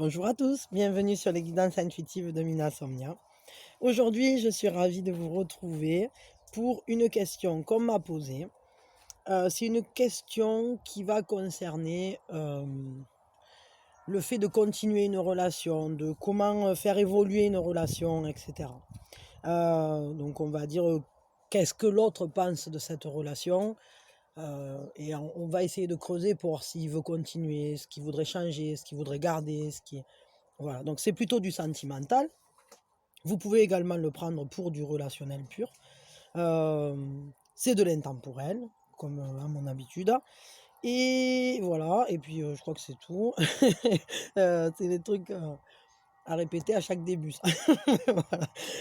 Bonjour à tous, bienvenue sur les guidances intuitives de Mina Somnia. Aujourd'hui, je suis ravie de vous retrouver pour une question qu'on m'a posée. C'est une question qui va concerner le fait de continuer une relation, de comment faire évoluer une relation, etc. Donc on va dire qu'est-ce que l'autre pense de cette relation. Et on va essayer de creuser pour voir s'il veut continuer, ce qu'il voudrait changer, ce qu'il voudrait garder, Voilà, donc c'est plutôt du sentimental. Vous pouvez également le prendre pour du relationnel pur. Euh, c'est de l'intemporel, comme à mon habitude. Et voilà, et puis je crois que c'est tout. C'est des trucs à répéter à chaque début. Ça.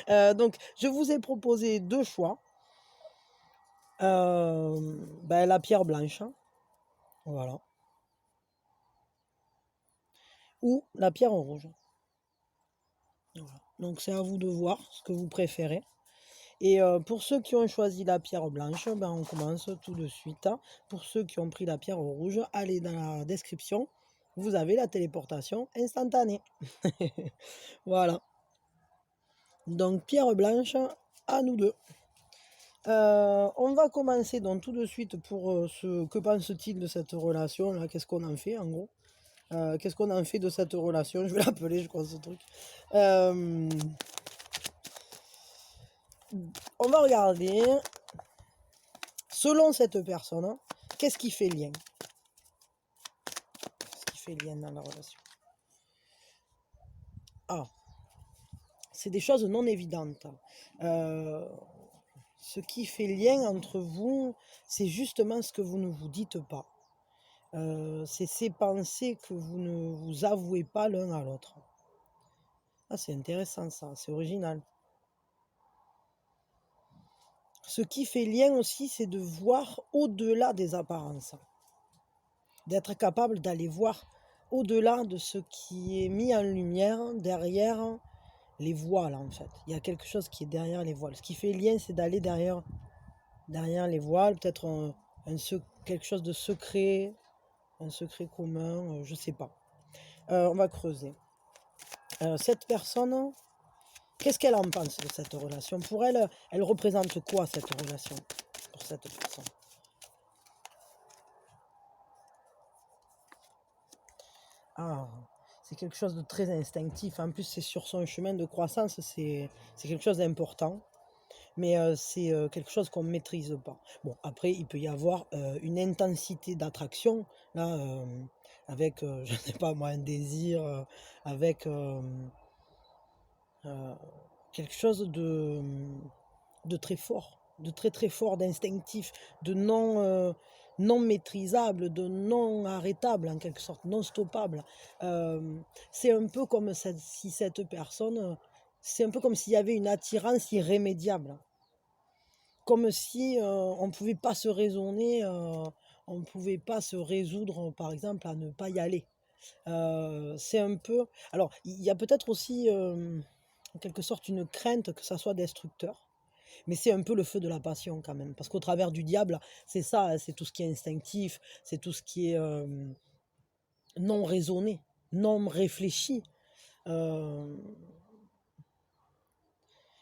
Voilà. Donc, je vous ai proposé deux choix. La pierre blanche, voilà, ou la pierre rouge. Voilà. Donc, c'est à vous de voir ce que vous préférez. Et pour ceux qui ont choisi la pierre blanche, on commence tout de suite. Pour ceux qui ont pris la pierre rouge, allez dans la description. Vous avez la téléportation instantanée. Voilà. Donc pierre blanche, à nous deux. On va commencer donc tout de suite pour ce que pense-t-il de cette relation là. Qu'est-ce qu'on en fait en gros? Qu'est-ce qu'on en fait de cette relation? Je vais l'appeler, je crois, ce truc. On va regarder. Selon cette personne, qu'est-ce qui fait lien? Qu'est-ce qui fait lien dans la relation? Ah, c'est des choses non évidentes. Ce qui fait lien entre vous, c'est justement ce que vous ne vous dites pas. C'est ces pensées que vous ne vous avouez pas l'un à l'autre. Ah, c'est intéressant ça, c'est original. Ce qui fait lien aussi, c'est de voir au-delà des apparences. D'être capable d'aller voir au-delà de ce qui est mis en lumière derrière les voiles en fait. Il y a quelque chose qui est derrière les voiles. Ce qui fait lien, c'est d'aller derrière les voiles, peut-être quelque chose de secret, un secret commun, je sais pas. On va creuser. Cette personne, qu'est-ce qu'elle en pense de cette relation? Pour elle, elle représente quoi cette relation pour cette personne? Ah, c'est quelque chose de très instinctif. En plus, c'est sur son chemin de croissance, c'est quelque chose d'important. Mais c'est quelque chose qu'on ne maîtrise pas. Bon, après, il peut y avoir une intensité d'attraction, là, avec, je ne sais pas moi, un désir, avec euh, quelque chose de très fort, de très très fort, d'instinctif, de non maîtrisable, de non arrêtable en quelque sorte, non stoppable. C'est un peu comme si cette personne, c'est un peu comme s'il y avait une attirance irrémédiable. Comme si on ne pouvait pas se raisonner, on ne pouvait pas se résoudre, par exemple, à ne pas y aller. C'est un peu... Alors, il y a peut-être aussi, en quelque sorte, une crainte que ça soit destructeur. Mais c'est un peu le feu de la passion quand même. Parce qu'au travers du diable, c'est ça, hein, c'est tout ce qui est instinctif, c'est tout ce qui est non raisonné, non réfléchi. Euh,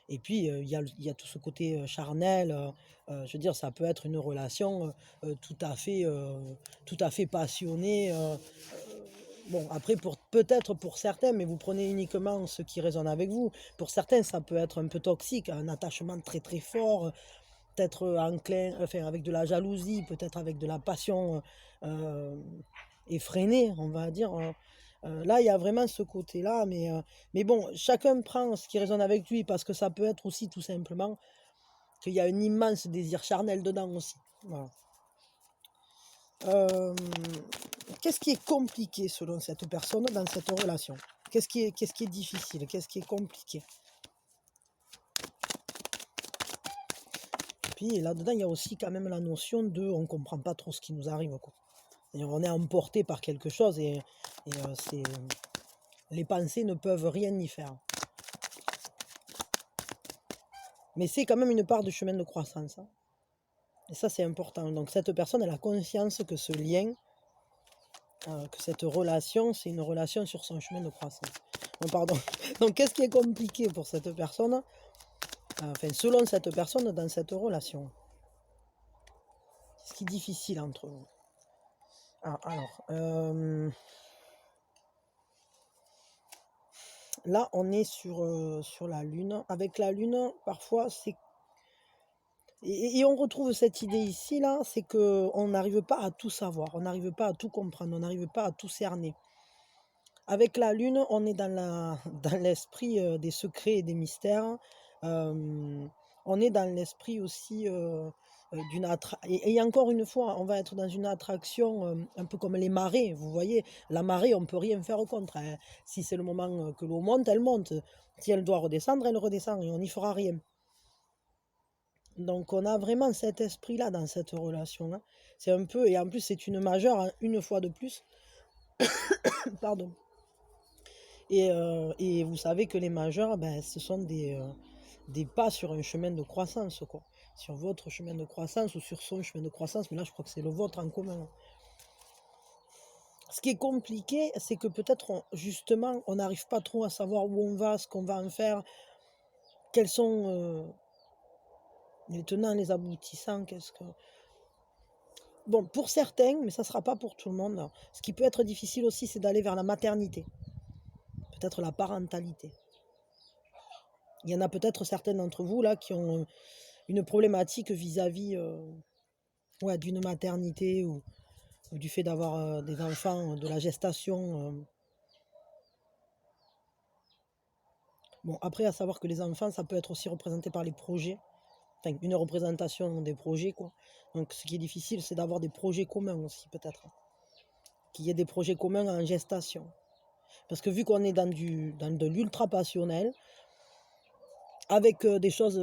Et puis, il y a tout ce côté charnel. Je veux dire, ça peut être une relation tout à fait passionnée. Bon, après, peut-être pour certains, mais vous prenez uniquement ce qui résonne avec vous. Pour certains, ça peut être un peu toxique, un attachement très très fort, peut-être enclin, enfin, avec de la jalousie, peut-être avec de la passion effrénée, on va dire. Là, il y a vraiment ce côté-là, mais bon, chacun prend ce qui résonne avec lui, parce que ça peut être aussi tout simplement qu'il y a un immense désir charnel dedans aussi. Voilà. Euh, Qu'est-ce qui est compliqué selon cette personne dans cette relation? Qu'est-ce qui est difficile? Qu'est-ce qui est compliqué? Puis là-dedans, il y a aussi quand même la notion de on ne comprend pas trop ce qui nous arrive, quoi. On est emporté par quelque chose et les pensées ne peuvent rien y faire. Mais c'est quand même une part du chemin de croissance, hein. Et ça, c'est important. Donc cette personne, elle a conscience que ce lien, que cette relation, c'est une relation sur son chemin de croissance. Non, pardon. Donc, qu'est-ce qui est compliqué pour cette personne, enfin, selon cette personne, dans cette relation? Qu'est-ce qui est difficile entre vous? Là, on est sur la Lune. Avec la Lune, parfois, c'est... Et on retrouve cette idée ici, là, c'est qu'on n'arrive pas à tout savoir, on n'arrive pas à tout comprendre, on n'arrive pas à tout cerner. Avec la Lune, on est dans l'esprit des secrets et des mystères. On est dans l'esprit aussi d'une attraction. Et encore une fois, on va être dans une attraction un peu comme les marées. Vous voyez, la marée, on ne peut rien faire contre, hein. Si c'est le moment que l'eau monte, elle monte. Si elle doit redescendre, elle redescend et on n'y fera rien. Donc on a vraiment cet esprit-là dans cette relation-là. C'est un peu, et en plus c'est une majeure, hein, une fois de plus. Pardon. Et vous savez que les majeurs, ben, ce sont des pas sur un chemin de croissance, quoi. Sur votre chemin de croissance ou sur son chemin de croissance, mais là je crois que c'est le vôtre en commun. Ce qui est compliqué, c'est que peut-être justement, on n'arrive pas trop à savoir où on va, ce qu'on va en faire, quels sont les tenants, les aboutissants, qu'est-ce que... Bon, pour certains, mais ça ne sera pas pour tout le monde. Ce qui peut être difficile aussi, c'est d'aller vers la maternité, peut-être la parentalité. Il y en a peut-être certains d'entre vous là qui ont une problématique vis-à-vis ouais, d'une maternité ou du fait d'avoir des enfants, de la gestation. Bon, après, à savoir que les enfants, ça peut être aussi représenté par les projets, enfin, une représentation des projets, quoi. Donc, ce qui est difficile, c'est d'avoir des projets communs aussi, peut-être. Qu'il y ait des projets communs en gestation. Parce que vu qu'on est dans de l'ultra passionnel, avec des choses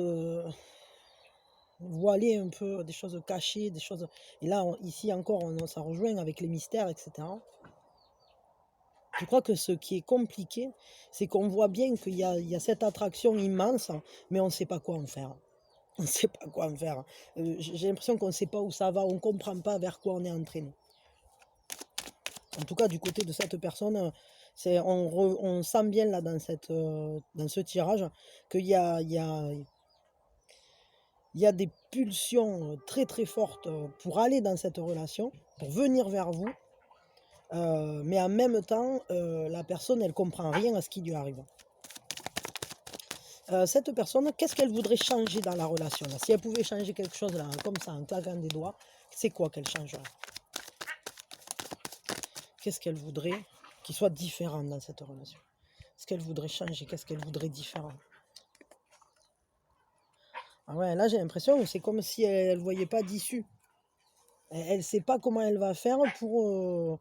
voilées un peu, des choses cachées, des choses... Et là, ici encore, ça rejoint avec les mystères, etc. Je crois que ce qui est compliqué, c'est qu'on voit bien qu'il y a cette attraction immense, mais on ne sait pas quoi en faire. On ne sait pas quoi en faire. J'ai l'impression qu'on ne sait pas où ça va, on ne comprend pas vers quoi on est entraîné. En tout cas, du côté de cette personne, on sent bien là dans ce tirage qu'il y a des pulsions très très fortes pour aller dans cette relation, pour venir vers vous, mais en même temps, la personne, elle comprend rien à ce qui lui arrive. Cette personne, qu'est-ce qu'elle voudrait changer dans la relation là? Si elle pouvait changer quelque chose là, comme ça, en claquant des doigts, c'est quoi qu'elle changerait? Qu'est-ce qu'elle voudrait qui soit différent dans cette relation? Qu'est-ce qu'elle voudrait changer? Qu'est-ce qu'elle voudrait différent? Ah ouais, là j'ai l'impression que c'est comme si elle ne voyait pas d'issue. Elle ne sait pas comment elle va faire pour...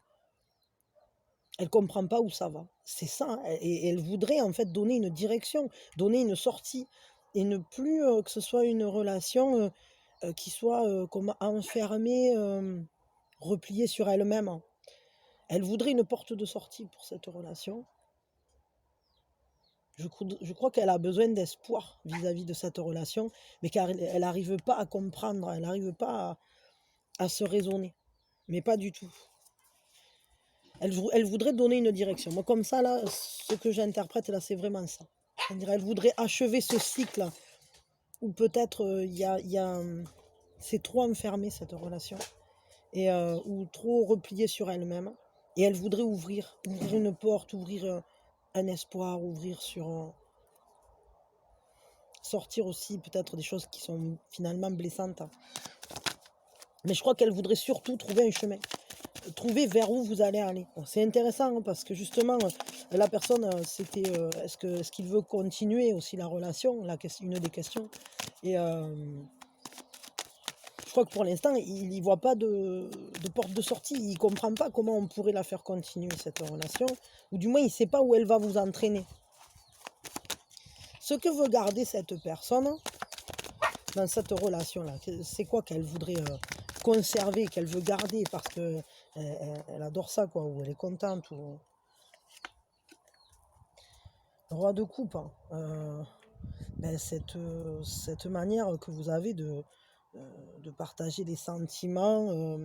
elle ne comprend pas où ça va. C'est ça. Hein. Et elle voudrait en fait donner une direction, donner une sortie. Et ne plus que ce soit une relation qui soit comme enfermée, repliée sur elle-même. Elle voudrait une porte de sortie pour cette relation. Je crois qu'elle a besoin d'espoir vis-à-vis de cette relation, mais car elle n'arrive pas à comprendre, elle n'arrive pas à se raisonner. Mais pas du tout. Elle voudrait donner une direction. Moi, comme ça, là, ce que j'interprète, là, c'est vraiment ça. Elle voudrait achever ce cycle où peut-être c'est trop enfermé, cette relation, et ou trop replié sur elle-même. Et elle voudrait ouvrir une porte, ouvrir un espoir, ouvrir sur... sortir aussi peut-être des choses qui sont finalement blessantes. Mais je crois qu'elle voudrait surtout trouver un chemin. Trouver vers où vous allez aller. Bon, c'est intéressant hein, parce que justement, la personne, c'était est-ce qu'il veut continuer aussi la relation, une des questions. Et je crois que pour l'instant, il n'y voit pas de porte de sortie. Il ne comprend pas comment on pourrait la faire continuer, cette relation. Ou du moins, il ne sait pas où elle va vous entraîner. Ce que veut garder cette personne dans cette relation-là, c'est quoi qu'elle voudrait conserver, qu'elle veut garder parce que elle adore ça, quoi, ou elle est contente. Ou... Roi de coupe, hein. Ben, cette manière que vous avez de partager des sentiments,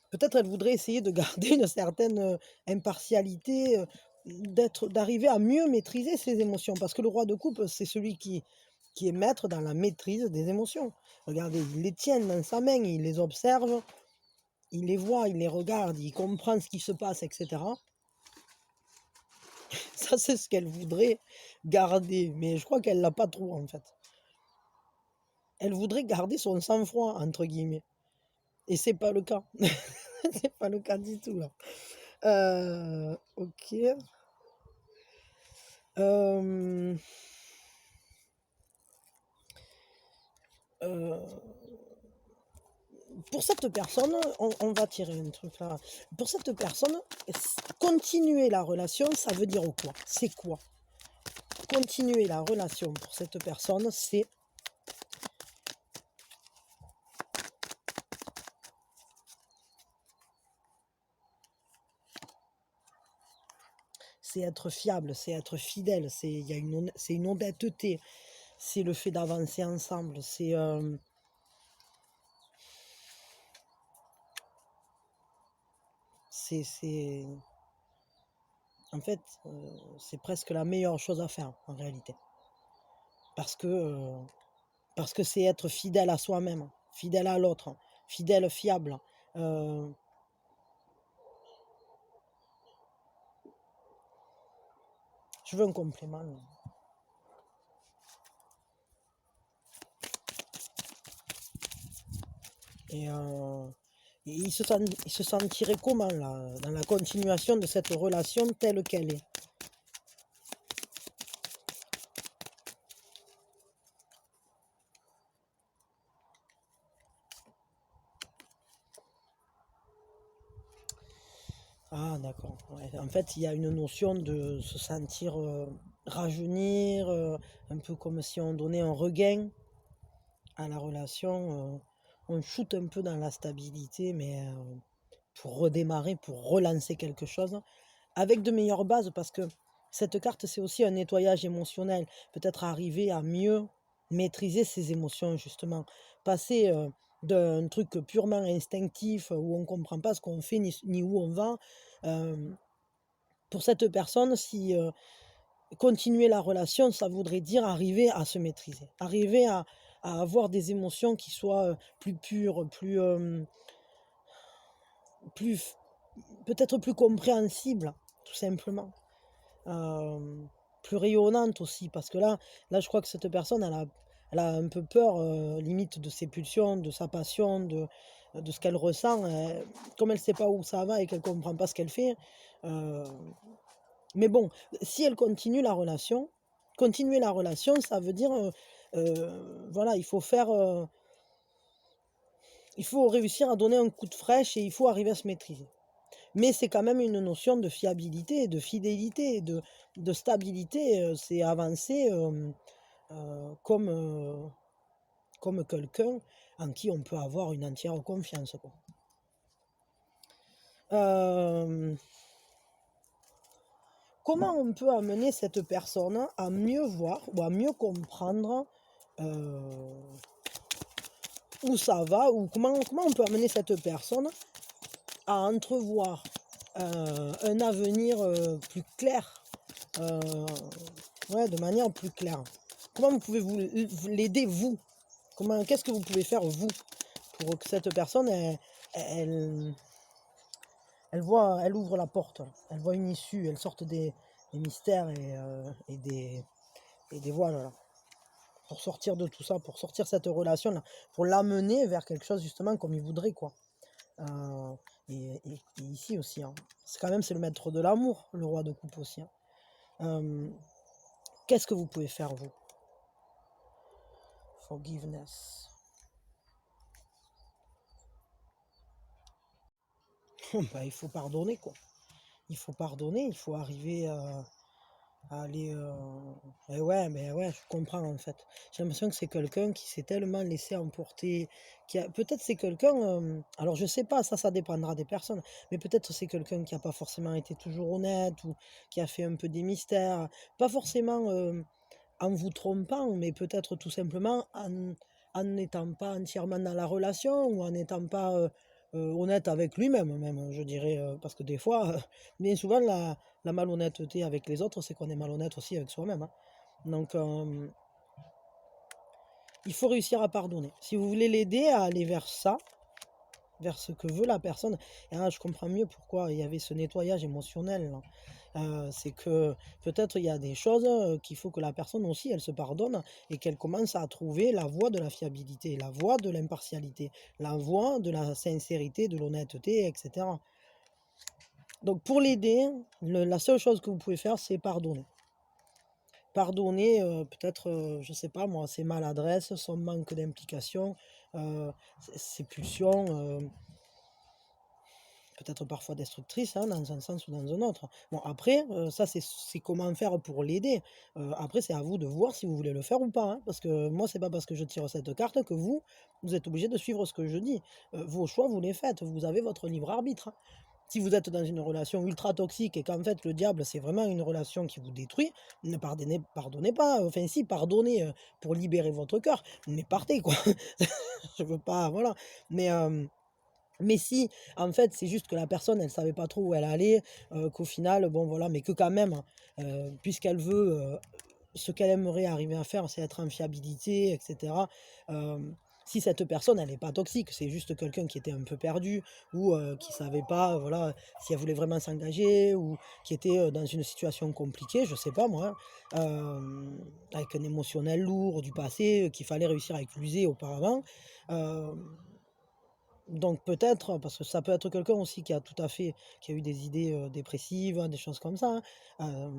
Peut-être elle voudrait essayer de garder une certaine, impartialité, d'arriver à mieux maîtriser ses émotions. Parce que le roi de coupe, c'est celui qui est maître dans la maîtrise des émotions. Regardez, il les tient dans sa main, il les observe, il les voit, il les regarde, il comprend ce qui se passe, et cetera. Ça, c'est ce qu'elle voudrait garder, mais je crois qu'elle l'a pas trop, en fait. Elle voudrait garder son «sang-froid» entre guillemets et c'est pas le cas. C'est pas le cas du tout, là. OK. Hem, heu, pour cette personne, on va tirer un truc là. Pour cette personne, continuer la relation, ça veut dire quoi? C'est quoi? Continuer la relation pour cette personne, c'est être fiable, c'est être fidèle, c'est une honnêteté, c'est le fait d'avancer ensemble, c'est en fait, c'est presque la meilleure chose à faire en réalité. Parce que, heu, parce que c'est être fidèle à soi-même, fidèle à l'autre, fidèle, fiable. Heu, je veux un complément là. Et il se sentirait comment là, dans la continuation de cette relation telle qu'elle est? Ah d'accord, ouais. En fait, il y a une notion de se sentir, rajeunir, un peu comme si on donnait un regain à la relation, on shoot un peu dans la stabilité, mais pour redémarrer, pour relancer quelque chose avec de meilleures bases parce que cette carte, c'est aussi un nettoyage émotionnel. Peut-être arriver à mieux maîtriser ses émotions, justement. Passer d'un truc purement instinctif où on ne comprend pas ce qu'on fait ni où on va. euh, pour cette personne, si continuer la relation, ça voudrait dire arriver à se maîtriser, arriver à avoir des émotions qui soient plus pures, plus peut-être plus compréhensibles, tout simplement. Hem, plus rayonnante aussi parce que là, je crois que cette personne, elle a un peu peur, limite de ses pulsions, de sa passion, de ce qu'elle ressent, comme elle sait pas où ça va et qu'elle comprend pas ce qu'elle fait, heu, mais bon, si elle continuer la relation, ça veut dire, voilà, il faut réussir à donner un coup de fraîche et il faut arriver à se maîtriser. Mais c'est quand même une notion de fiabilité, de fidélité, de stabilité, c'est avancer, comme, comme quelqu'un en qui on peut avoir une entière confiance, quoi. Hem, comment on peut amener cette personne à mieux voir ou à mieux comprendre, heu, où ça va ou comment on peut amener cette personne à entrevoir, un avenir, plus clair? Heu, ouais, de manière plus claire. Comment vous pouvez vous l'aider vous? Qu'est-ce que vous pouvez faire vous, pour que cette personne elle elle ouvre la porte, elle voit une issue, elle sorte des mystères et des voiles là, pour sortir de tout ça, pour sortir cette relation-là, pour l'amener vers quelque chose justement comme il voudrait quoi. Heu et ici aussi, hein, c'est le maître de l'amour, le roi de coupe aussi, hein. Hem, qu'est-ce que vous pouvez faire vous? Forgiveness. Bah, il faut pardonner quoi. Il faut pardonner, il faut arriver à aller, et ouais, mais ouais, je comprends en fait. J'ai l'impression que c'est quelqu'un qui s'est tellement laissé emporter, qui a peut-être c'est quelqu'un, alors je sais pas, ça dépendra des personnes, mais peut-être c'est quelqu'un qui a pas forcément été toujours honnête ou qui a fait un peu des mystères. Pas forcément, en vous trompant, mais peut-être tout simplement en n'étant pas entièrement dans la relation ou en n'étant pas, honnête avec lui-même même, je dirais, parce que des fois, bien souvent la malhonnêteté avec les autres, c'est qu'on est malhonnête aussi avec soi-même, hein. Donc il faut réussir à pardonner. Si vous voulez l'aider à aller vers ça, vers ce que veut la personne. Et là, je comprends mieux pourquoi il y avait ce nettoyage émotionnel, là. C'est que peut-être il y a des choses qu'il faut que la personne aussi, elle se pardonne et qu'elle commence à trouver la voie de la fiabilité, la voie de l'impartialité, la voie de la sincérité, de l'honnêteté, etc. Donc pour l'aider, la seule chose que vous pouvez faire, c'est pardonner. Pardonner, peut-être, je sais pas moi, ses maladresses, son manque d'implication, ses pulsions, peut-être parfois destructrice, hein, dans un sens ou dans un autre. Bon après, ça c'est comment faire pour l'aider. Après c'est à vous de voir si vous voulez le faire ou pas, hein, parce que moi c'est pas parce que je tire cette carte que vous êtes obligé de suivre ce que je dis. Vos choix vous les faites, vous avez votre libre arbitre, hein. Si vous êtes dans une relation ultra toxique et qu'en fait le diable c'est vraiment une relation qui vous détruit, ne pardonnez pas, enfin si pardonnez, pour libérer votre cœur, mais partez quoi. Je veux pas voilà, mais mais si, en fait, c'est juste que la personne, elle savait pas trop où elle allait, qu'au final, bon voilà, mais que quand même, puisqu'elle veut, ce qu'elle aimerait arriver à faire, c'est être en fiabilité et cetera. Si cette personne, elle est pas toxique, c'est juste quelqu'un qui était un peu perdu ou, qui savait pas, voilà, si elle voulait vraiment s'engager ou qui était, dans une situation compliquée, je sais pas moi, hein, avec un émotionnel lourd du passé, qu'il fallait réussir à écluser auparavant. Hem donc peut-être, parce que ça peut être quelqu'un aussi qui a tout à fait qui a eu des idées, dépressives, hein, des choses comme ça, hein.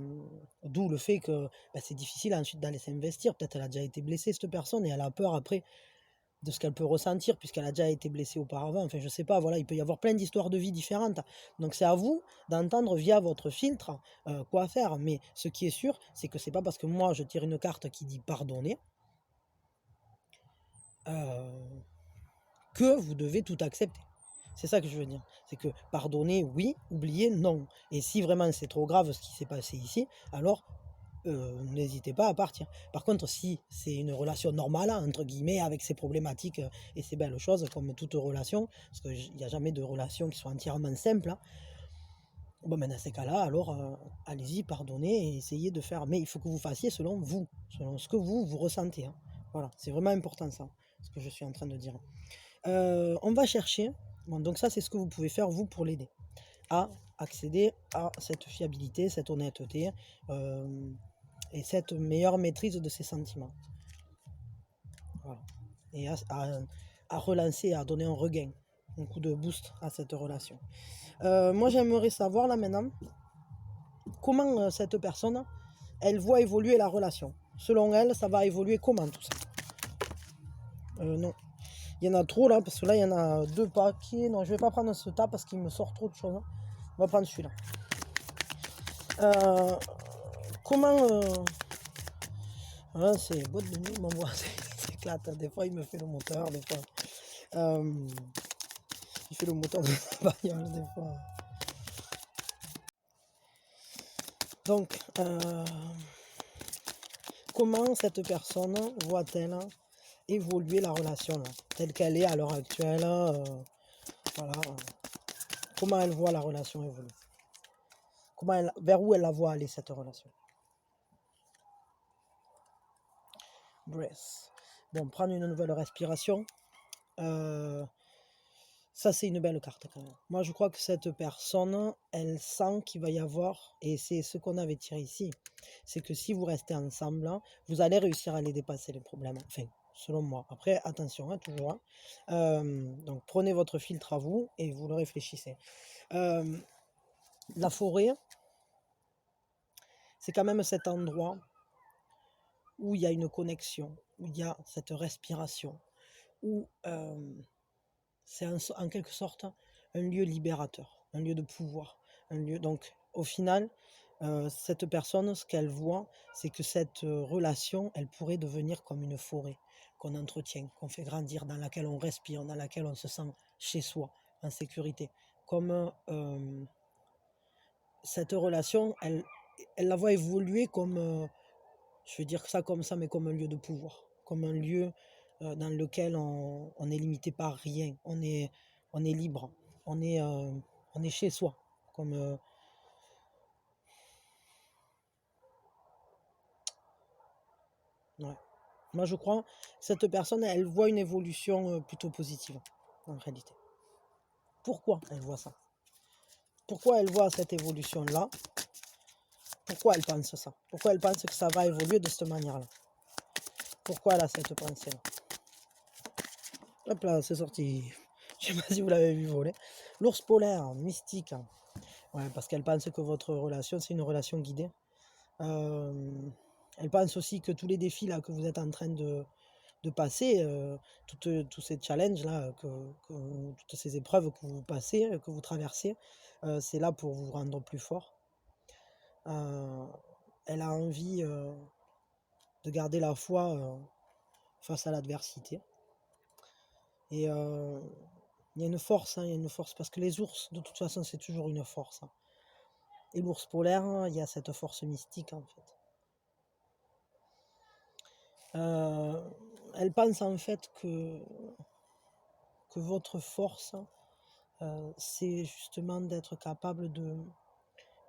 D'où le fait que, bah, c'est difficile ensuite d'aller s'investir. Peut-être elle a déjà été blessée cette personne et elle a peur après de ce qu'elle peut ressentir puisqu'elle a déjà été blessée auparavant. Enfin je sais pas, voilà, il peut y avoir plein d'histoires de vie différentes. Donc c'est à vous d'entendre via votre filtre, quoi faire. Mais ce qui est sûr, c'est que c'est pas parce que moi je tire une carte qui dit «pardonner», heu, que vous devez tout accepter. C'est ça que je veux dire. C'est que pardonner, oui, oublier, non. Et si vraiment c'est trop grave ce qui s'est passé ici, alors n'hésitez pas à partir. Par contre, si c'est une relation «normale» entre guillemets avec ses problématiques, et ses belles choses comme toute relation, parce qu'il n'y a jamais de relation qui soit entièrement simple, hein. Bon, ben, dans ces cas-là, alors, allez-y, pardonnez et essayez de faire mais il faut que vous fassiez selon vous, selon ce que vous ressentez, hein. Voilà, c'est vraiment important ça, ce que je suis en train de dire. On va chercher bon donc ça c'est ce que vous pouvez faire vous pour l'aider, à accéder à cette fiabilité, cette honnêteté, hem et cette meilleure maîtrise de ses sentiments. Voilà et à relancer, à donner un regain, un coup de boost à cette relation. Moi j'aimerais savoir là maintenant, comment, cette personne, elle voit évoluer la relation? Selon elle, ça va évoluer comment tout ça? Non. Il y en a trop là, parce que là, il y en a 2 paquets. Non, je vais pas prendre ce tas parce qu'il me sort trop de choses, hein. On va prendre celui-là. Euh, comment... ah, c'est boîte de nuit, mon voix s'éclate. Des fois, il me fait le moteur, des fois... euh, il fait le moteur de la bagnole, des fois. Donc, comment cette personne voit-elle évoluer la relation là, telle qu'elle est à l'heure actuelle, voilà, comment elle voit la relation évoluer? Vers où elle la voit aller cette relation? Breath. Bon, prendre une nouvelle respiration. Euh, Ça, c'est une belle carte quand même. Moi, je crois que cette personne, elle sent qu'il va y avoir, et c'est ce qu'on avait tiré ici, c'est que si vous restez ensemble, hein, vous allez réussir à les dépasser les problèmes. Enfin, selon moi. Après, attention, hein, toujours, hein. Donc, prenez votre filtre à vous et vous le réfléchissez. Euh, la forêt, c'est quand même cet endroit où il y a une connexion, où il y a cette respiration, où c'est en quelque sorte un lieu libérateur, un lieu de pouvoir, un lieu donc au final, cette personne, ce qu'elle voit, c'est que cette, relation, elle pourrait devenir comme une forêt qu'on entretient, qu'on fait grandir, dans laquelle on respire, dans laquelle on se sent chez soi, en sécurité. Comme, cette relation, elle la voit évoluer comme, je vais dire ça comme ça, mais comme un lieu de pouvoir, comme un lieu, dans lequel on est limité par rien. on est libre, on est chez soi. Comme, ouais. Moi, je crois que cette personne, elle voit une évolution plutôt positive, en réalité. Pourquoi elle voit ça? Pourquoi elle voit cette évolution-là? Pourquoi elle pense ça? Pourquoi elle pense que ça va évoluer de cette manière-là? Pourquoi elle a cette pensée-là? Hop là, c'est sorti. Je sais pas si vous l'avez vu voler. L'ours polaire, mystique. Ouais, parce qu'elle pense que votre relation, c'est une relation guidée. Elle pense aussi que tous les défis là que vous êtes en train de passer, tous ces challenges là, toutes ces épreuves que vous passez, que vous traversez, c'est là pour vous rendre plus fort. Elle a envie de garder la foi face à l'adversité. Et il y a une force, hein, il y a une force, parce que les ours, de toute façon, c'est toujours une force, hein. Et l'ours polaire, hein, il y a cette force mystique, en fait. Elle pense en fait que votre force, c'est justement d'être capable de,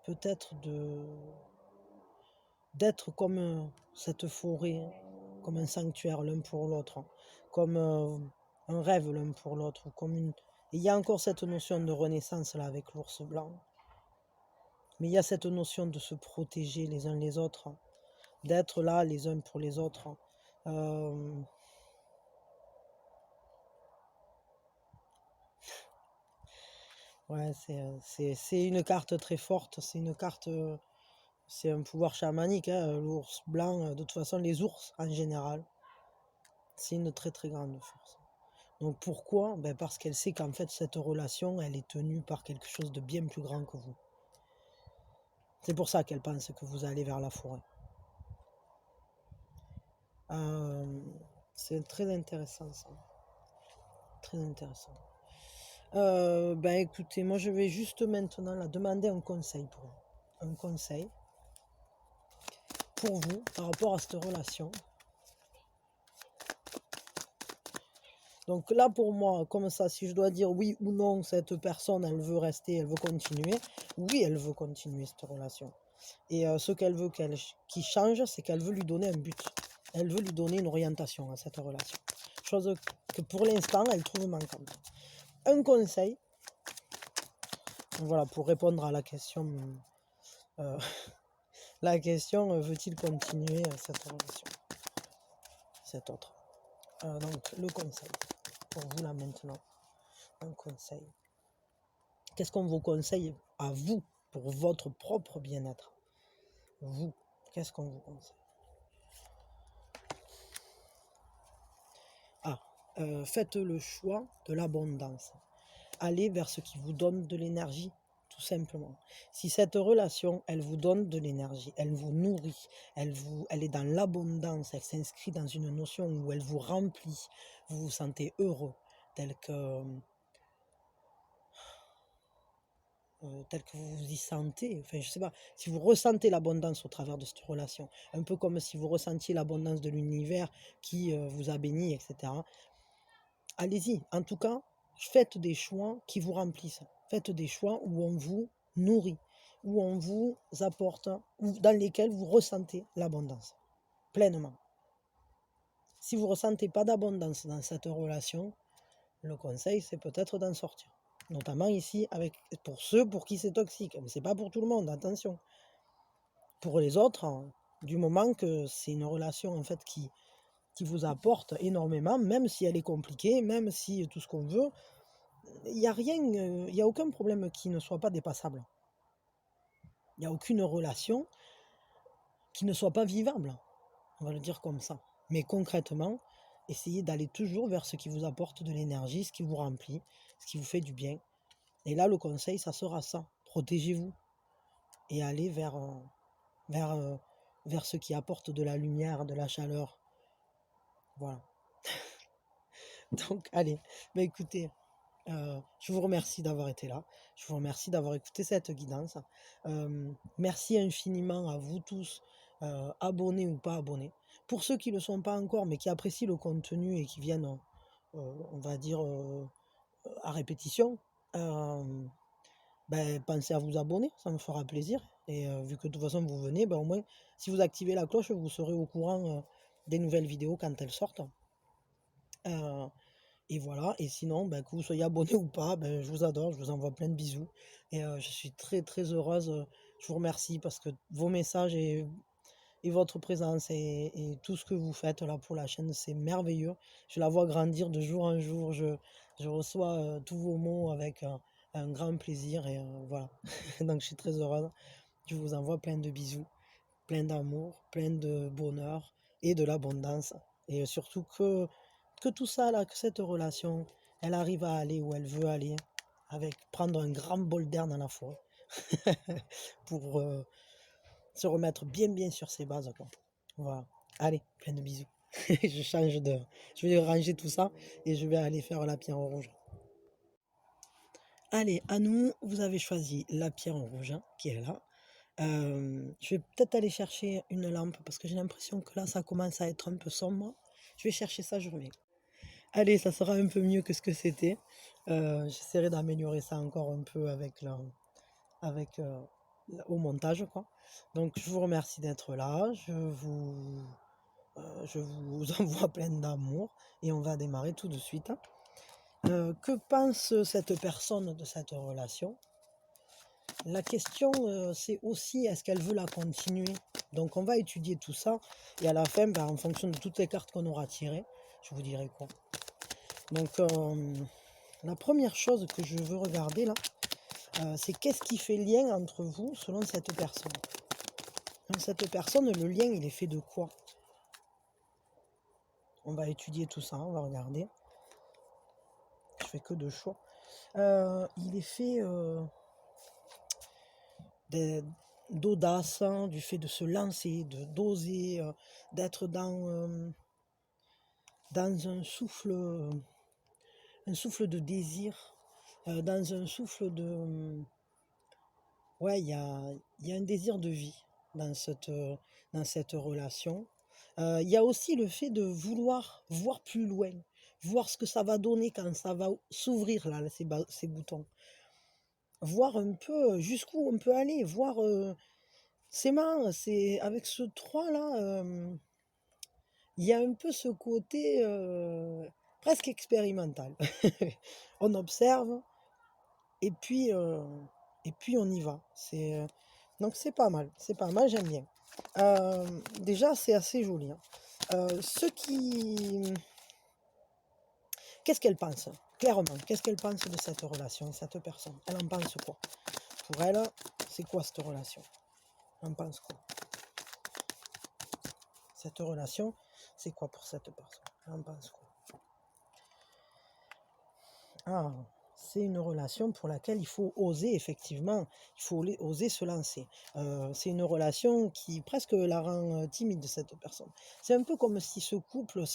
peut-être d'être comme cette forêt, comme un sanctuaire l'un pour l'autre, comme un rêve l'un pour l'autre, comme une... Et il y a encore cette notion de renaissance là avec l'ours blanc. Mais il y a cette notion de se protéger les uns les autres, d'être là les uns pour les autres. Ouais, c'est une carte très forte, c'est une carte, c'est un pouvoir chamanique, hein, l'ours blanc, de toute façon les ours en général, c'est une très très grande force. Donc pourquoi? Ben parce qu'elle sait qu'en fait cette relation, elle est tenue par quelque chose de bien plus grand que vous. C'est pour ça qu'elle pense que vous allez vers la forêt. C'est très intéressant ça. Très intéressant. Ben écoutez, moi je vais juste maintenant la demander un conseil pour vous. Un conseil pour vous par rapport à cette relation. Donc là pour moi, comme ça, si je dois dire oui ou non, cette personne, elle veut rester, elle veut continuer, oui, elle veut continuer cette relation. Et ce qu'elle veut qui change, c'est qu'elle veut lui donner un but. Elle veut lui donner une orientation à cette relation. Chose que pour l'instant, elle trouve manquante. Un conseil, voilà, pour répondre à la question, veut-il continuer cette relation? Cet autre. Donc, le conseil, pour vous là maintenant, un conseil. Qu'est-ce qu'on vous conseille à vous, pour votre propre bien-être? Vous, qu'est-ce qu'on vous conseille? Faites le choix de l'abondance. Allez vers ce qui vous donne de l'énergie, tout simplement. Si cette relation, elle vous donne de l'énergie, elle vous nourrit, elle est dans l'abondance, elle s'inscrit dans une notion où elle vous remplit, vous vous sentez heureux, tel que vous vous y sentez. Enfin, je sais pas, si vous ressentez l'abondance au travers de cette relation, un peu comme si vous ressentiez l'abondance de l'univers qui vous a béni, etc. Allez-y. En tout cas, faites des choix qui vous remplissent. Faites des choix où on vous nourrit, où on vous apporte, dans lesquels vous ressentez l'abondance, pleinement. Si vous ne ressentez pas d'abondance dans cette relation, le conseil, c'est peut-être d'en sortir. Notamment ici, pour ceux pour qui c'est toxique. Mais ce n'est pas pour tout le monde, attention. Pour les autres, du moment que c'est une relation en fait qui vous apporte énormément, même si elle est compliquée, même si tout ce qu'on veut, il n'y a rien, il n'y a aucun problème qui ne soit pas dépassable. Il n'y a aucune relation qui ne soit pas vivable. On va le dire comme ça. Mais concrètement, essayez d'aller toujours vers ce qui vous apporte de l'énergie, ce qui vous remplit, ce qui vous fait du bien. Et là, le conseil, ça sera ça. Protégez-vous et allez vers ce qui apporte de la lumière, de la chaleur. Voilà. Donc, allez, bah, écoutez, je vous remercie d'avoir été là. Je vous remercie d'avoir écouté cette guidance. Merci infiniment à vous tous, abonnés ou pas abonnés. Pour ceux qui ne le sont pas encore, mais qui apprécient le contenu et qui viennent, on va dire, à répétition, pensez à vous abonner, ça me fera plaisir. Et vu que de toute façon vous venez, au moins si vous activez la cloche, vous serez au courant des nouvelles vidéos quand elles sortent. Euh, et voilà, et sinon, que vous soyez abonné ou pas, je vous adore, je vous envoie plein de bisous. Et je suis très très heureuse, je vous remercie parce que vos messages et votre présence et tout ce que vous faites là pour la chaîne, c'est merveilleux. Je la vois grandir de jour en jour, je reçois tous vos mots avec un grand plaisir et voilà. Donc je suis très heureuse. Je vous envoie plein de bisous, plein d'amour, plein de bonheur et de l'abondance. Et surtout que tout ça là, que cette relation, elle arrive à aller où elle veut aller, avec prendre un grand bol d'air dans la forêt pour se remettre bien bien sur ses bases, quoi. Voilà. Allez, plein de bisous. Je vais ranger tout ça et je vais aller faire la pierre en rouge. Allez, à nous, vous avez choisi la pierre en rouge qui est là. Je vais peut-être aller chercher une lampe parce que j'ai l'impression que là, ça commence à être un peu sombre. Je vais chercher ça, je reviens. Allez, ça sera un peu mieux que ce que c'était. J'essaierai d'améliorer ça encore un peu avec au montage, quoi. Donc, je vous remercie d'être là. Je vous envoie plein d'amour et on va démarrer tout de suite. Que pense cette personne de cette relation? La question, c'est aussi est-ce qu'elle veut la continuer? Donc on va étudier tout ça et à la fin, en fonction de toutes les cartes qu'on aura tirées, je vous dirai quoi. Donc la première chose que je veux regarder là, c'est qu'est-ce qui fait lien entre vous selon cette personne. Donc, cette personne, le lien, il est fait de quoi? On va étudier tout ça, on va regarder. Je fais que de choix. Il est fait d'audace, du fait de se lancer, d'oser, d'être dans un souffle de désir, dans un souffle de... Ouais, il y a un désir de vie dans cette relation. Il y a aussi le fait de vouloir voir plus loin, voir ce que ça va donner quand ça va s'ouvrir là, ces boutons. Voir un peu jusqu'où on peut aller, voir... c'est marrant, c'est avec ce 3 là, il y a un peu ce côté presque expérimental. On observe et puis on y va. Donc c'est pas mal, j'aime bien. Déjà, c'est assez joli, hein. Qu'est-ce qu'elle pense? Clairement, qu'est-ce qu'elle pense de cette relation, cette personne? Elle en pense quoi? Pour elle, c'est quoi cette relation? Elle en pense quoi? Cette relation, c'est quoi pour cette personne? Elle en pense quoi? Ah, c'est une relation pour laquelle il faut oser, effectivement, il faut oser se lancer. C'est une relation qui presque la rend timide, cette personne. C'est un peu comme si ce couple,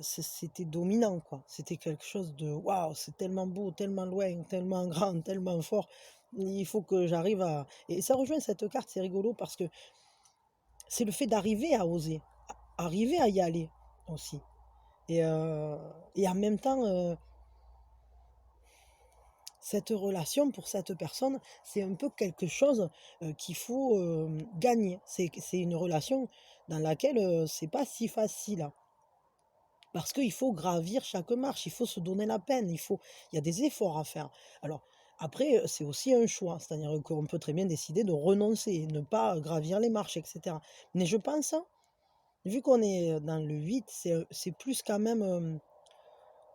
c'était dominant, quoi. C'était quelque chose de waouh, c'est tellement beau, tellement loin, tellement grand, tellement fort. Il faut que j'arrive à. Et ça rejoint cette carte, c'est rigolo parce que c'est le fait d'arriver à oser, arriver à y aller aussi. Et en même temps, cette relation pour cette personne, c'est un peu quelque chose qu'il faut gagner. C'est une relation dans laquelle c'est pas si facile, hein. Parce qu'il faut gravir chaque marche, il faut se donner la peine, il y a des efforts à faire. Alors, après, c'est aussi un choix, c'est-à-dire qu'on peut très bien décider de renoncer, ne pas gravir les marches, etc. Mais je pense, hein, vu qu'on est dans le 8, c'est plus quand même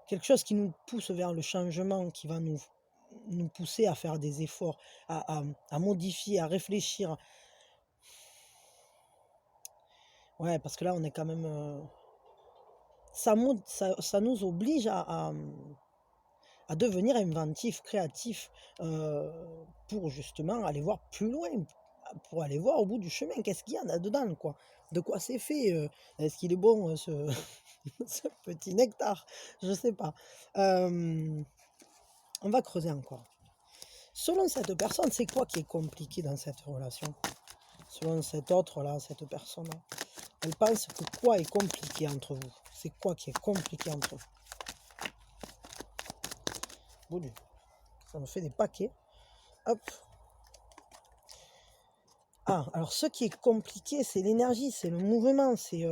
quelque chose qui nous pousse vers le changement, qui va nous pousser à faire des efforts, à modifier, à réfléchir. Ouais, parce que là, on est quand même... ça nous oblige à devenir inventif, créatif, pour justement aller voir plus loin, pour aller voir au bout du chemin, qu'est-ce qu'il y a là-dedans, quoi. De quoi c'est fait, est-ce qu'il est bon, ce petit nectar? Je sais pas. On va creuser encore. Selon cette personne, c'est quoi qui est compliqué dans cette relation? Selon cette autre-là, cette personne-là, elle pense que quoi est compliqué entre vous? C'est quoi qui est compliqué entre vous? Bon Dieu, ça me fait des paquets. Hop. Ah, alors ce qui est compliqué, c'est l'énergie, c'est le mouvement, c'est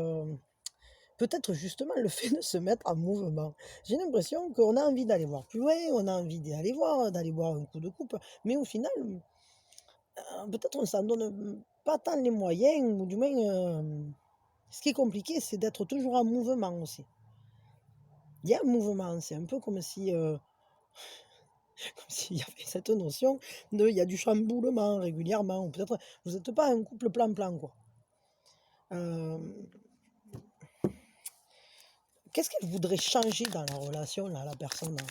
peut-être justement le fait de se mettre en mouvement. J'ai l'impression qu'on a envie d'aller voir plus loin, on a envie d'aller voir, d'aller boire un coup de coupe, mais au final, peut-être on s'en donne pas tant les moyens, ou du moins, ce qui est compliqué, c'est d'être toujours en mouvement aussi. Il y a un mouvement, c'est un peu comme si, comme s'il y avait cette notion de, il y a du chamboulement régulièrement, ou peut-être vous n'êtes pas un couple plan-plan, quoi. Euh, Qu'est-ce qu'elle voudrait changer dans la relation, là, la personne, là,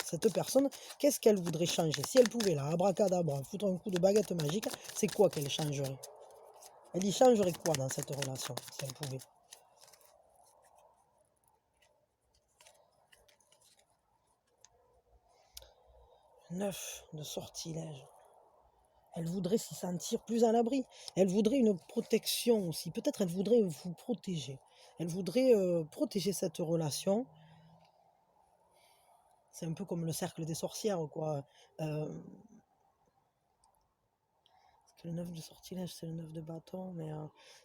cette personne, qu'est-ce qu'elle voudrait changer? Si elle pouvait, là, abracadabra, foutre un coup de baguette magique, c'est quoi qu'elle changerait? Elle y changerait quoi dans cette relation, si elle pouvait? 9 de sortilège. Elle voudrait s'y sentir plus à l'abri. Elle voudrait une protection aussi. Peut-être elle voudrait vous protéger. Elle voudrait protéger cette relation. C'est un peu comme le cercle des sorcières, quoi. Le 9 de sortilège, c'est le 9 de bâton, mais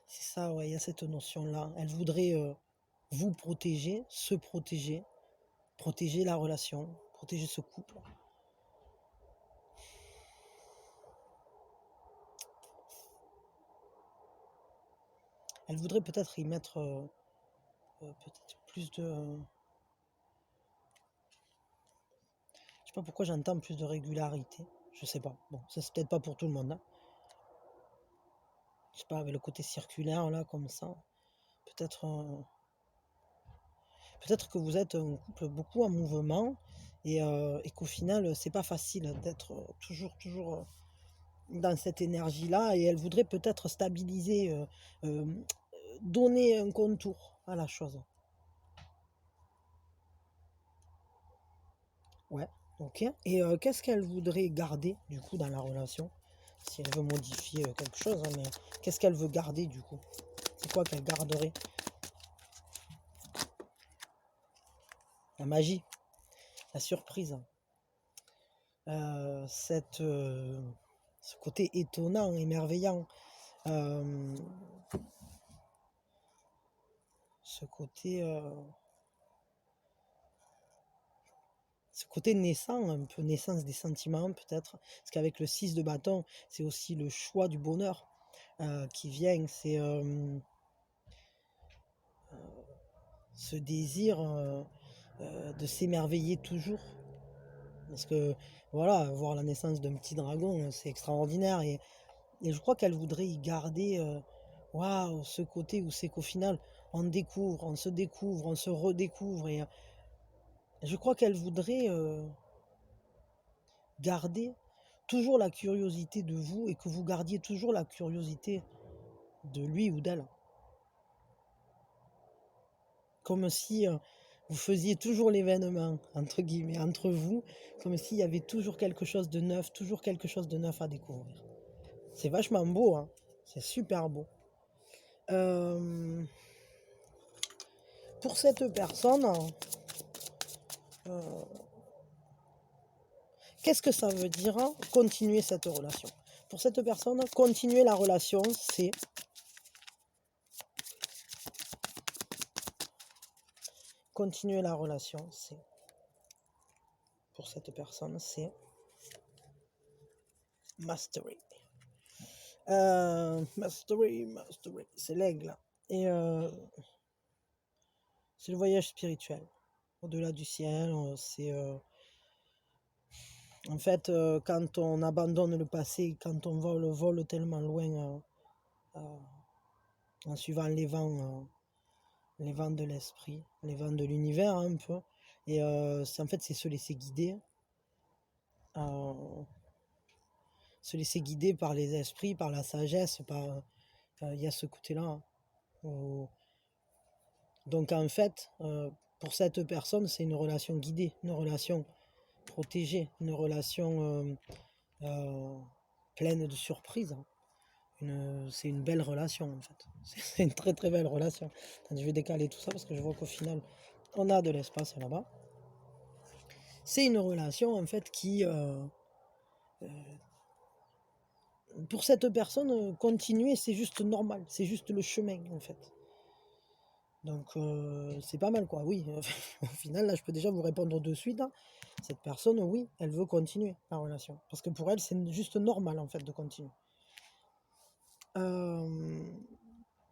c'est ça, ouais, il y a cette notion-là. Elle voudrait vous protéger, se protéger, protéger la relation, protéger ce couple. Elle voudrait peut-être y mettre peut-être plus de... je sais pas pourquoi j'entends plus de régularité. Je sais pas. Bon, ça c'est peut-être pas pour tout le monde, hein. Je sais pas, avec le côté circulaire, là, comme ça. Peut-être peut-être que vous êtes un couple beaucoup en mouvement et qu'au final, c'est pas facile d'être toujours dans cette énergie-là, et elle voudrait peut-être stabiliser, donner un contour à la chose. Ouais, ok. Et qu'est-ce qu'elle voudrait garder du coup dans la relation? Si elle veut modifier quelque chose, hein, mais qu'est-ce qu'elle veut garder du coup? C'est quoi qu'elle garderait? La magie, la surprise, ce côté étonnant, émerveillant, ce côté naissant, un peu naissance des sentiments peut-être, parce qu'avec le 6 de bâton, c'est aussi le choix du bonheur qui vient, c'est ce désir de s'émerveiller toujours. Parce que voilà, voir la naissance d'un petit dragon, c'est extraordinaire, et je crois qu'elle voudrait y garder waouh, ce côté où c'est qu'au final, on découvre, on se découvre, on se redécouvre, et je crois qu'elle voudrait garder toujours la curiosité de vous, et que vous gardiez toujours la curiosité de lui ou d'elle. Comme si vous faisiez toujours l'événement, entre guillemets, entre vous, comme s'il y avait toujours quelque chose de neuf, toujours quelque chose de neuf à découvrir. C'est vachement beau, hein. C'est super beau. Pour cette personne, euh, qu'est-ce que ça veut dire continuer cette relation? Pour cette personne, continuer la relation, c'est continuer la relation, c'est pour cette personne, c'est mastery. Mastery, c'est l'aigle. Et c'est le voyage spirituel. Au-delà du ciel, c'est en fait quand on abandonne le passé, quand on vole tellement loin en suivant les vents de l'esprit, les vents de l'univers, hein, un peu. Et en fait, c'est se laisser guider. Se laisser guider par les esprits, par la sagesse, il y a ce côté-là. Donc en fait, pour cette personne, c'est une relation guidée, une relation protégée, une relation pleine de surprises. C'est une belle relation en fait. C'est une très très belle relation. Je vais décaler tout ça parce que je vois qu'au final, on a de l'espace là-bas. c'est une relation en fait qui, pour cette personne, continuer, c'est juste normal, c'est juste le chemin en fait. Donc c'est pas mal quoi, oui. Au final, là, je peux déjà vous répondre de suite, hein. Cette personne, oui, elle veut continuer la relation. Parce que pour elle, c'est juste normal en fait de continuer.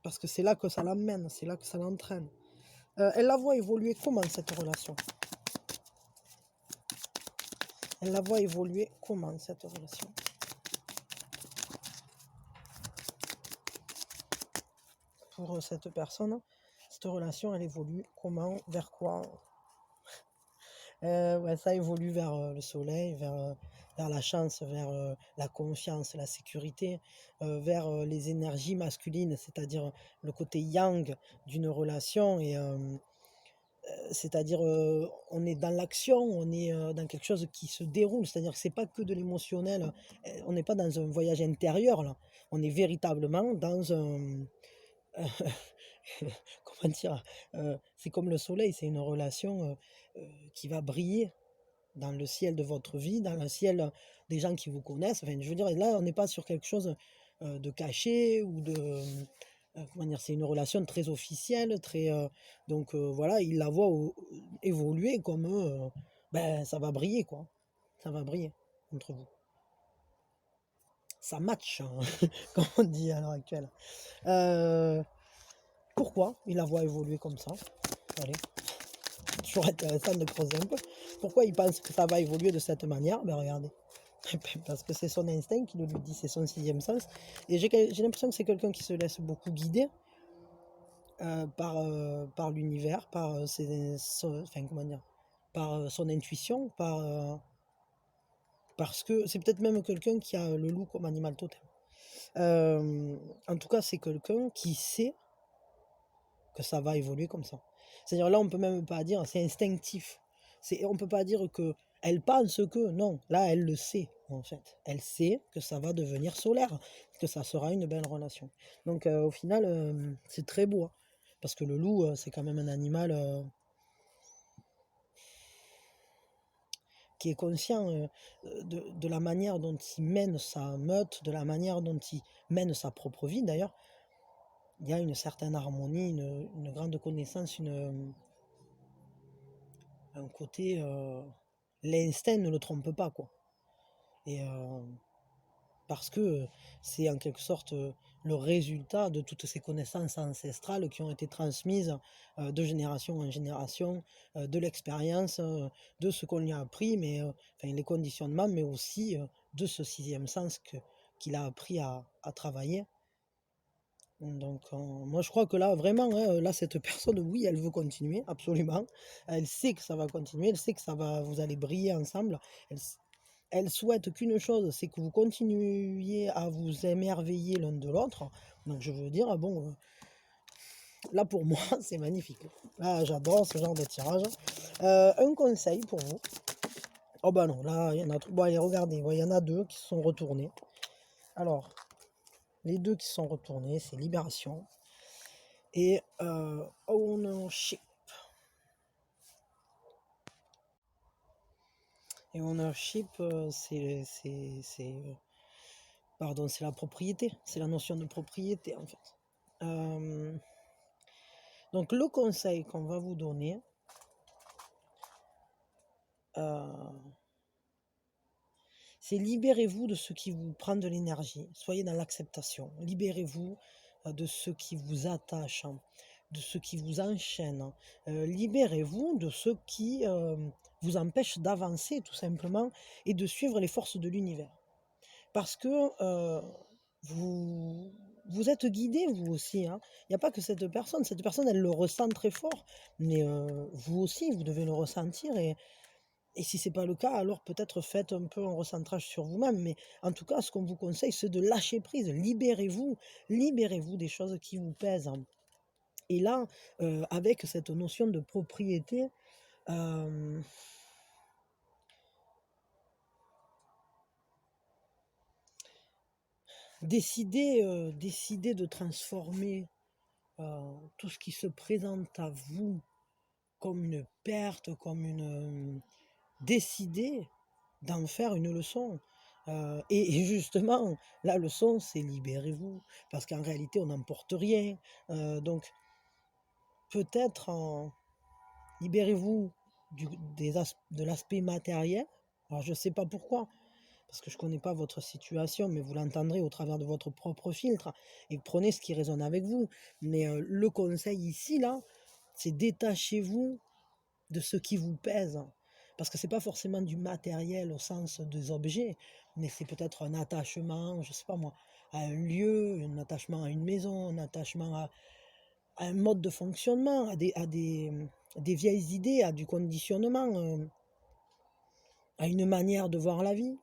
Parce que c'est là que ça l'amène, c'est là que ça l'entraîne. Elle la voit évoluer comment cette relation? Elle la voit évoluer comment cette relation? Pour cette personne, cette relation, elle évolue comment? Vers quoi? Ouais, ça évolue vers le soleil, vers la chance, vers la confiance, la sécurité, vers les énergies masculines, c'est-à-dire le côté yang d'une relation. Et c'est-à-dire, on est dans l'action, on est dans quelque chose qui se déroule, c'est-à-dire que c'est pas que de l'émotionnel, on n'est pas dans un voyage intérieur là, on est véritablement dans un, comment dire, c'est comme le soleil, c'est une relation qui va briller dans le ciel de votre vie, dans le ciel des gens qui vous connaissent. Enfin, je veux dire, là, on n'est pas sur quelque chose de caché ou de. Comment dire, c'est une relation très officielle, très. Donc voilà, il la voit évoluer comme. Ben, ça va briller, quoi. Ça va briller entre vous. Ça match, hein, comme on dit à l'heure actuelle. Euh, Pourquoi il la voit évoluer comme ça? Allez, toujours intéressant de creuser un peu. Pourquoi il pense que ça va évoluer de cette manière? Ben regardez. Parce que c'est son instinct qui le lui dit, c'est son sixième sens. Et j'ai l'impression que c'est quelqu'un qui se laisse beaucoup guider par l'univers, par enfin, comment dire, par son intuition, parce que c'est peut-être même quelqu'un qui a le loup comme animal totem. En tout cas, c'est quelqu'un qui sait que ça va évoluer comme ça. C'est-à-dire là, on peut même pas dire, c'est instinctif. On peut pas dire que elle pense que, non, là, elle le sait, en fait. Elle sait que ça va devenir solaire, que ça sera une belle relation. Donc, au final, c'est très beau, hein. Parce que le loup, c'est quand même un animal qui est conscient de la manière dont il mène sa meute, de la manière dont il mène sa propre vie, d'ailleurs. Il y a une certaine harmonie, une grande connaissance, un côté, l'instinct ne le trompe pas, quoi. Et parce que c'est en quelque sorte le résultat de toutes ces connaissances ancestrales qui ont été transmises de génération en génération, de l'expérience, de ce qu'on lui a appris, mais enfin, les conditionnements, mais aussi de ce sixième sens qu'il a appris à travailler. Donc, moi, je crois que là, vraiment, hein, là, cette personne, oui, elle veut continuer, absolument. Elle sait que ça va continuer, elle sait que vous allez briller ensemble. Elle, elle souhaite qu'une chose, c'est que vous continuiez à vous émerveiller l'un de l'autre. Donc, je veux dire, bon, là, pour moi, c'est magnifique. Là, j'adore ce genre de tirage. Un conseil pour vous. Oh, bah non, là, il y en a. Bon, allez, regardez, ouais, il y en a deux qui se sont retournés. Alors, les deux qui se sont retournés, c'est Libération et Ownership. Et ownership, pardon, c'est la propriété, c'est la notion de propriété en fait. Donc le conseil qu'on va vous donner, c'est libérez-vous de ce qui vous prend de l'énergie, soyez dans l'acceptation, libérez-vous de ce qui vous attache, hein, de ce qui vous enchaîne, hein. Libérez-vous de ce qui vous empêche d'avancer tout simplement et de suivre les forces de l'univers. Parce que vous êtes guidé, vous aussi, hein. Il n'y a pas que cette personne, elle le ressent très fort, mais vous aussi, vous devez le ressentir. Et si ce n'est pas le cas, alors peut-être faites un peu un recentrage sur vous-même. Mais en tout cas, ce qu'on vous conseille, c'est de lâcher prise. Libérez-vous des choses qui vous pèsent, hein. Et là, avec cette notion de propriété, euh, décidez de transformer tout ce qui se présente à vous comme une perte, comme décidez d'en faire une leçon. Et justement, la leçon, c'est libérez-vous, parce qu'en réalité, on n'emporte rien. Donc, peut-être libérez-vous de l'aspect matériel. Alors, je ne sais pas pourquoi, parce que je ne connais pas votre situation, mais vous l'entendrez au travers de votre propre filtre, et prenez ce qui résonne avec vous. Mais le conseil ici, là, c'est détachez-vous de ce qui vous pèse. Parce que c'est pas forcément du matériel au sens des objets, mais c'est peut-être un attachement, je sais pas moi, à un lieu, un attachement à une maison, un attachement à un mode de fonctionnement, des vieilles idées, à du conditionnement, à une manière de voir la vie.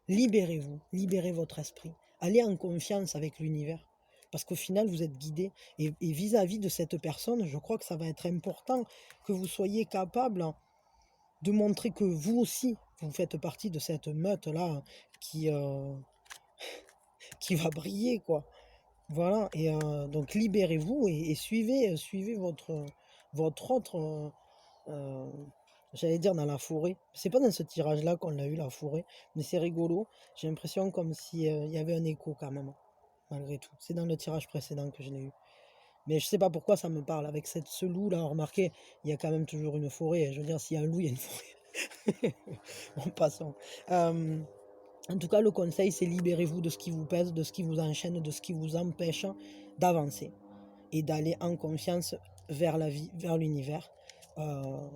Libérez-vous, libérez votre esprit. Allez en confiance avec l'univers. Parce qu'au final, vous êtes guidé. Et vis-à-vis de cette personne, je crois que ça va être important que vous soyez capable de montrer que vous aussi, vous faites partie de cette meute-là qui, euh, qui va briller, quoi. Voilà, et donc libérez-vous et suivez votre autre, euh, j'allais dire dans la forêt. C'est pas dans ce tirage-là qu'on l'a eu, la forêt, mais c'est rigolo. J'ai l'impression comme si il y avait un écho quand même, malgré tout. C'est dans le tirage précédent que je l'ai eu. Mais je sais pas pourquoi ça me parle. Avec ce loup-là, remarquez, il y a quand même toujours une forêt. Je veux dire, s'il y a un loup, il y a une forêt. Bon, passons. Euh, En tout cas, le conseil, c'est libérez-vous de ce qui vous pèse, de ce qui vous enchaîne, de ce qui vous empêche d'avancer et d'aller en confiance vers la vie, vers l'univers. Euh,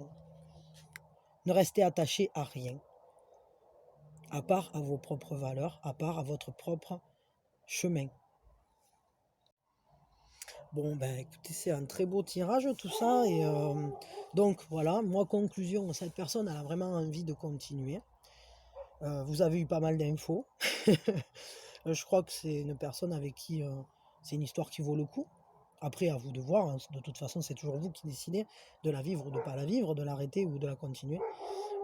ne restez attaché à rien, à part à vos propres valeurs, à part à votre propre chemin. Bon, ben écoutez, c'est un très beau tirage tout ça. Et donc voilà, moi, conclusion, cette personne elle a vraiment envie de continuer. Vous avez eu pas mal d'infos. Je crois que c'est une personne avec qui c'est une histoire qui vaut le coup. Après, à vous de voir, hein. De toute façon, c'est toujours vous qui décidez de la vivre ou de ne pas la vivre, de l'arrêter ou de la continuer.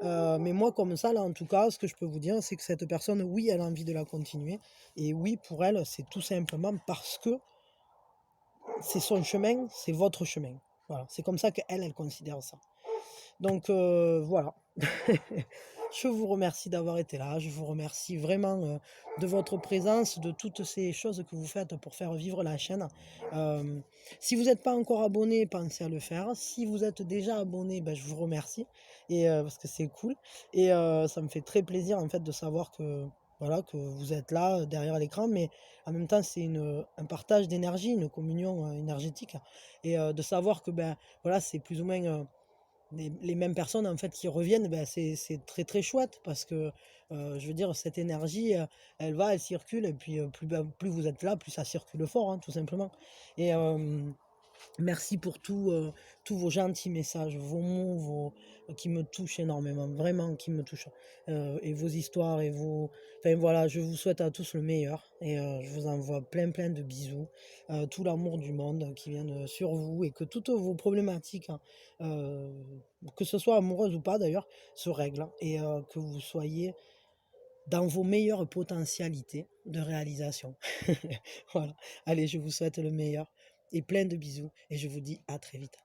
Mais moi, comme ça, là, en tout cas, ce que je peux vous dire, c'est que cette personne, oui, elle a envie de la continuer. Et oui, pour elle, c'est tout simplement parce que c'est son chemin, c'est votre chemin. Voilà, c'est comme ça qu'elle, elle considère ça. Donc voilà. Je vous remercie d'avoir été là. Je vous remercie vraiment de votre présence, de toutes ces choses que vous faites pour faire vivre la chaîne. Euh, Si vous n'êtes pas encore abonné, pensez à le faire. Si vous êtes déjà abonné, ben, je vous remercie parce que c'est cool. Et ça me fait très plaisir en fait de savoir que voilà que vous êtes là derrière l'écran, mais en même temps c'est un partage d'énergie, une communion énergétique, et de savoir que ben voilà c'est plus ou moins les mêmes personnes en fait qui reviennent, ben, c'est très très chouette parce que je veux dire cette énergie elle va, elle circule et puis plus vous êtes là, plus ça circule fort, hein, tout simplement. Et merci pour tous vos gentils messages, vos mots, qui me touchent énormément, vraiment qui me touchent. Et vos histoires et vos... Enfin voilà, je vous souhaite à tous le meilleur et je vous envoie plein plein de bisous, tout l'amour du monde qui vient sur vous et que toutes vos problématiques, hein, euh, que ce soit amoureuse ou pas d'ailleurs, se règlent, hein, et que vous soyez dans vos meilleures potentialités de réalisation. Voilà. Allez, je vous souhaite le meilleur et plein de bisous et je vous dis à très vite.